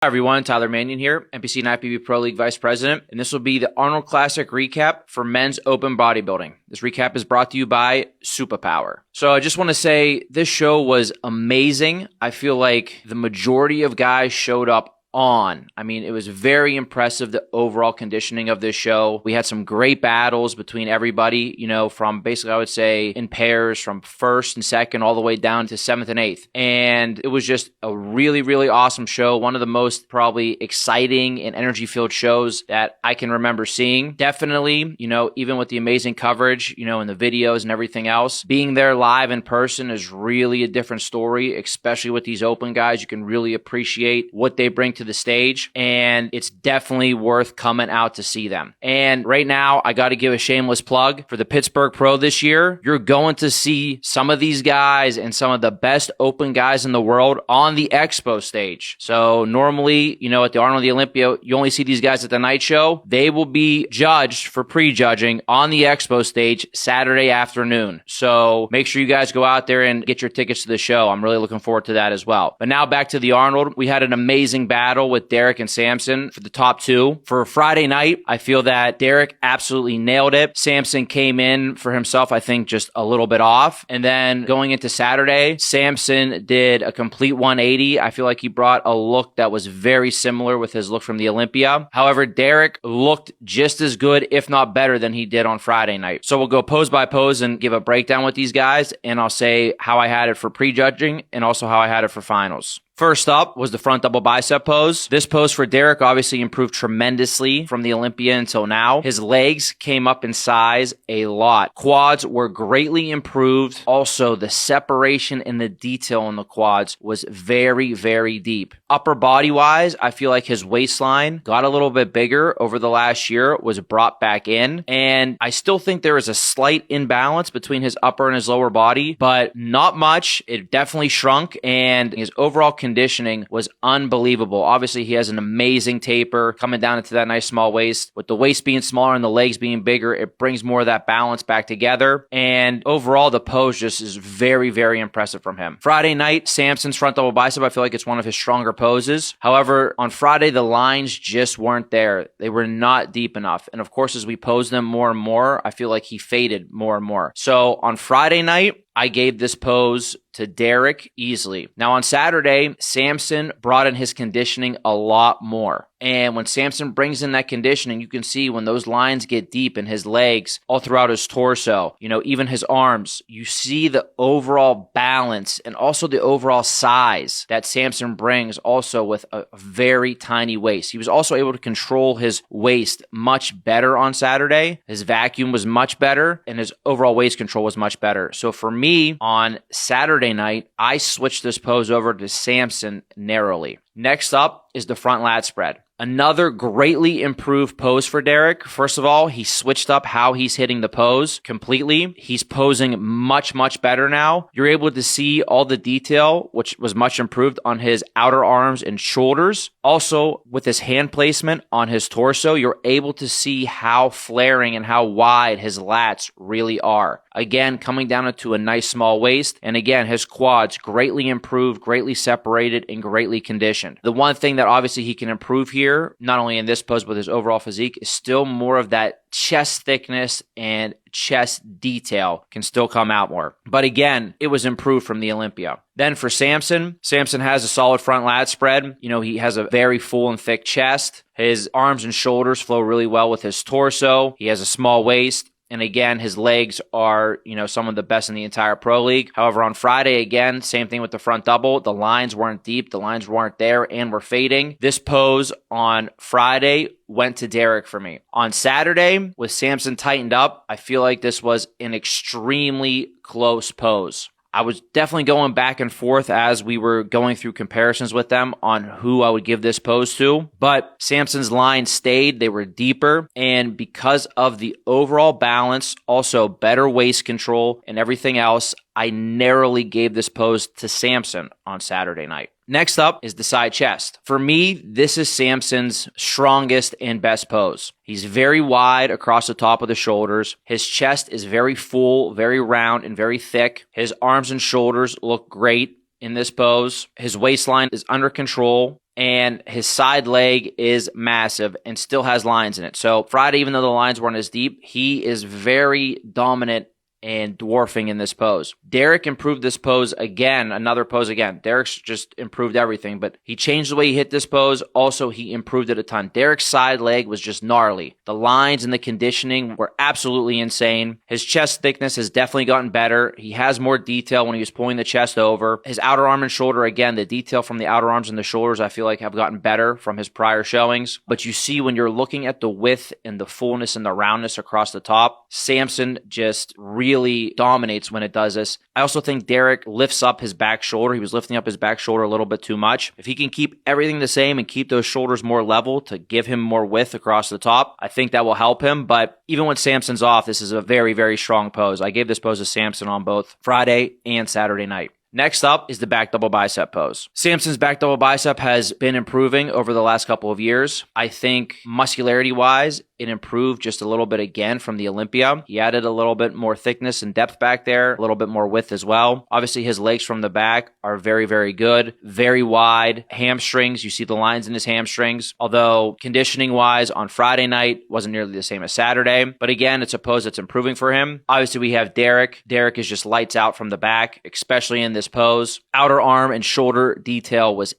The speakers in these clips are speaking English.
Hi everyone, Tyler Mannion here, NPC and IFBB Pro League Vice President, and this will be the Arnold Classic recap for men's open bodybuilding. This recap is brought to you by Superpower. So I just want to say this show was amazing. I feel like the majority of guys showed up on. I mean, it was very impressive, the overall conditioning of this show. We had some great battles between everybody, from basically, I would say, in pairs from first and second all the way down to seventh and eighth. And it was just a really, really awesome show. One of the most probably exciting and energy-filled shows that I can remember seeing. Definitely, even with the amazing coverage, in the videos and everything else, being there live in person is really a different story, especially with these open guys. You can really appreciate what they bring to the stage, and it's definitely worth coming out to see them. And right now, I got to give a shameless plug for the Pittsburgh Pro this year. You're going to see some of these guys and some of the best open guys in the world on the expo stage. So normally, at the Arnold, the Olympia, you only see these guys at the night show. They will be judged for pre-judging on the expo stage Saturday afternoon. So make sure you guys go out there and get your tickets to the show. I'm really looking forward to that as well. But now back to the Arnold. We had an amazing battle with Derek and Samson for the top two. For Friday night, I feel that Derek absolutely nailed it. Samson came in for himself, I think, just a little bit off. And then going into Saturday, Samson did a complete 180. I feel like he brought a look that was very similar with his look from the Olympia. However, Derek looked just as good, if not better, than he did on Friday night. So we'll go pose by pose and give a breakdown with these guys, and I'll say how I had it for prejudging and also how I had it for finals. First up was the front double bicep pose. This pose for Derek obviously improved tremendously from the Olympia until now. His legs came up in size a lot. Quads were greatly improved. Also, the separation and the detail in the quads was very, very deep. Upper body wise, I feel like his waistline got a little bit bigger over the last year, was brought back in. And I still think there is a slight imbalance between his upper and his lower body, but not much. It definitely shrunk, and his overall conditioning was unbelievable. Obviously, he has an amazing taper coming down into that nice small waist. With the waist being smaller and the legs being bigger, it brings more of that balance back together. And overall, the pose just is very, very impressive from him. Friday night, Samson's front double bicep, I feel like it's one of his stronger poses. However, on Friday, the lines just weren't there. They were not deep enough. And of course, as we pose them more and more, I feel like he faded more and more. So on Friday night, I gave this pose to Derek easily. Now on Saturday, Samson brought in his conditioning a lot more. And when Samson brings in that conditioning, you can see when those lines get deep in his legs, all throughout his torso, even his arms, you see the overall balance and also the overall size that Samson brings, also with a very tiny waist. He was also able to control his waist much better on Saturday. His vacuum was much better, and his overall waist control was much better. So for me, on Saturday night, I switched this pose over to Samson narrowly. Next up is the front lat spread. Another greatly improved pose for Derek. First of all, he switched up how he's hitting the pose completely. He's posing much, much better now. You're able to see all the detail, which was much improved on his outer arms and shoulders. Also, with his hand placement on his torso, you're able to see how flaring and how wide his lats really are. Again, coming down into a nice small waist. And again, his quads greatly improved, greatly separated, and greatly conditioned. The one thing that obviously he can improve here, not only in this pose, but his overall physique, is still more of that chest thickness and chest detail can still come out more. But again, it was improved from the Olympia. Then for Samson, Samson has a solid front lat spread. He has a very full and thick chest. His arms and shoulders flow really well with his torso. He has a small waist. And again, his legs are, some of the best in the entire pro league. However, on Friday, again, same thing with the front double. The lines weren't deep. The lines weren't there and were fading. This pose on Friday went to Derek for me. On Saturday, with Samson tightened up, I feel like this was an extremely close pose. I was definitely going back and forth as we were going through comparisons with them on who I would give this pose to, but Samson's lines stayed. They were deeper, and because of the overall balance, also better waist control and everything else, I narrowly gave this pose to Samson on Saturday night. Next up is the side chest. For me, this is Samson's strongest and best pose. He's very wide across the top of the shoulders. His chest is very full, very round, and very thick. His arms and shoulders look great in this pose. His waistline is under control. and his side leg is massive and still has lines in it. So Friday, even though the lines weren't as deep, he is very dominant and dwarfing in this pose. Derek improved this pose again, another pose again. Derek's just improved everything, but he changed the way he hit this pose. Also, he improved it a ton. Derek's side leg was just gnarly. The lines and the conditioning were absolutely insane. His chest thickness has definitely gotten better. He has more detail when he was pulling the chest over. His outer arm and shoulder, again, the detail from the outer arms and the shoulders, I feel like have gotten better from his prior showings. But you see when you're looking at the width and the fullness and the roundness across the top, Samson just really dominates when it does this. I also think Derek lifts up his back shoulder. He was lifting up his back shoulder a little bit too much. If he can keep everything the same and keep those shoulders more level to give him more width across the top, I think that will help him. But even when Samson's off, this is a very, very strong pose. I gave this pose to Samson on both Friday and Saturday night. Next up is the back double bicep pose. Samson's back double bicep has been improving over the last couple of years. I think muscularity-wise, it improved just a little bit again from the Olympia. He added a little bit more thickness and depth back there, a little bit more width as well. Obviously, his legs from the back are very, very good, very wide. Hamstrings, you see the lines in his hamstrings. Although conditioning-wise on Friday night wasn't nearly the same as Saturday. But again, it's a pose that's improving for him. Obviously, we have Derek. Derek is just lights out from the back, especially in this pose. Outer arm and shoulder detail was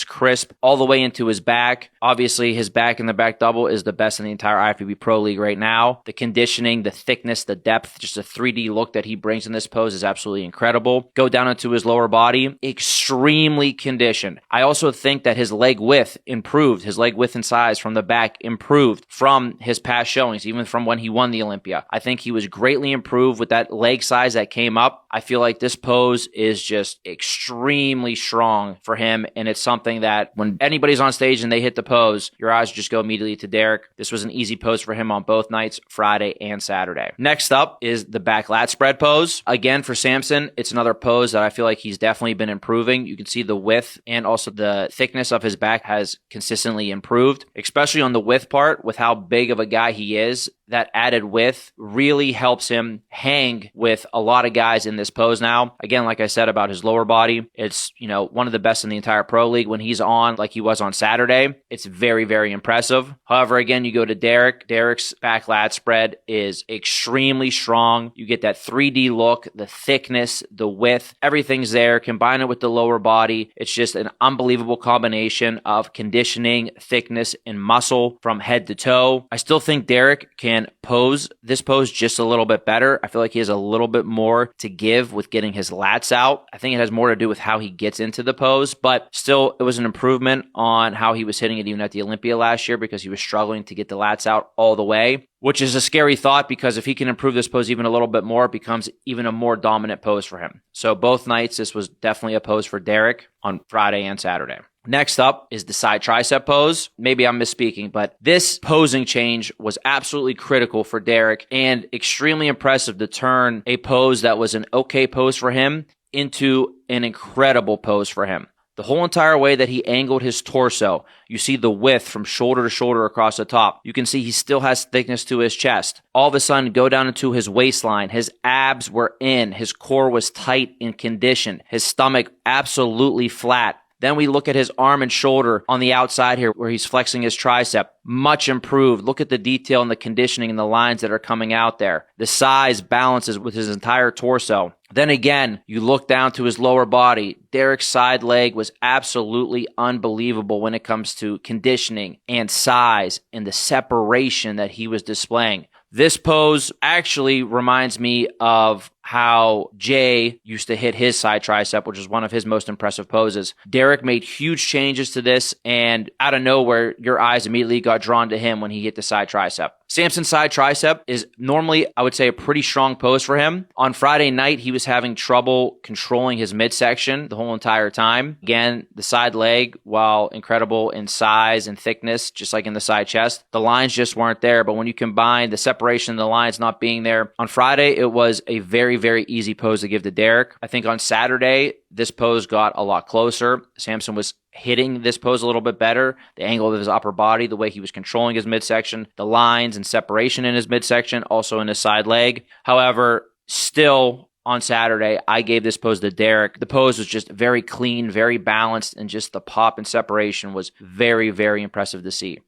crisp all the way into his back. Obviously, his back in the back double is the best in the entire IFBB Pro League right now. The conditioning, the thickness, the depth, just a 3D look that he brings in this pose is absolutely incredible. Go down into his lower body, extremely conditioned. I also think that his leg width improved. His leg width and size from the back improved from his past showings, even from when he won the Olympia. I think he was greatly improved with that leg size that came up. I feel like this pose is just extremely strong for him, and it's something that when anybody's on stage and they hit the pose, your eyes just go immediately to Derek. This was an easy pose for him on both nights, Friday and Saturday. Next up is the back lat spread pose. Again, for Samson, it's another pose that I feel like he's definitely been improving. You can see the width and also the thickness of his back has consistently improved, especially on the width part with how big of a guy he is. That added width really helps him hang with a lot of guys in this pose now. Again, like I said about his lower body, it's, one of the best in the entire Pro League. When he's on like he was on Saturday, it's very, very impressive. However, again, you go to Derek. Derek's back lat spread is extremely strong. You get that 3D look, the thickness, the width, everything's there. Combine it with the lower body. It's just an unbelievable combination of conditioning, thickness, and muscle from head to toe. I still think Derek can pose this pose just a little bit better. I feel like he has a little bit more to give with getting his lats out. I think it has more to do with how he gets into the pose, but still it was an improvement on how he was hitting it even at the Olympia last year because he was struggling to get the lats out all the way, which is a scary thought because if he can improve this pose even a little bit more, it becomes even a more dominant pose for him. So both nights, this was definitely a pose for Derek on Friday and Saturday. Next up is the side tricep pose. Maybe I'm misspeaking, but this posing change was absolutely critical for Derek and extremely impressive to turn a pose that was an okay pose for him into an incredible pose for him. The whole entire way that he angled his torso, you see the width from shoulder to shoulder across the top. You can see he still has thickness to his chest. All of a sudden, go down into his waistline. His abs were in. His core was tight and conditioned. His stomach absolutely flat. Then we look at his arm and shoulder on the outside here where he's flexing his tricep. Much improved. Look at the detail and the conditioning and the lines that are coming out there. The size balances with his entire torso. Then again, you look down to his lower body. Derek's side leg was absolutely unbelievable when it comes to conditioning and size and the separation that he was displaying. This pose actually reminds me of how Jay used to hit his side tricep, which was one of his most impressive poses. Derek made huge changes to this, and out of nowhere, your eyes immediately got drawn to him when he hit the side tricep. Samson's side tricep is normally, I would say, a pretty strong pose for him. On Friday night, he was having trouble controlling his midsection the whole entire time. Again, the side leg, while incredible in size and thickness, just like in the side chest, the lines just weren't there. But when you combine the separation of the lines not being there, on Friday, it was a very, very easy pose to give to Derek. I think on Saturday, this pose got a lot closer. Samson was hitting this pose a little bit better. The angle of his upper body, the way he was controlling his midsection, the lines and separation in his midsection, also in his side leg. However, still on Saturday, I gave this pose to Derek. The pose was just very clean, very balanced, and just the pop and separation was very, very impressive to see.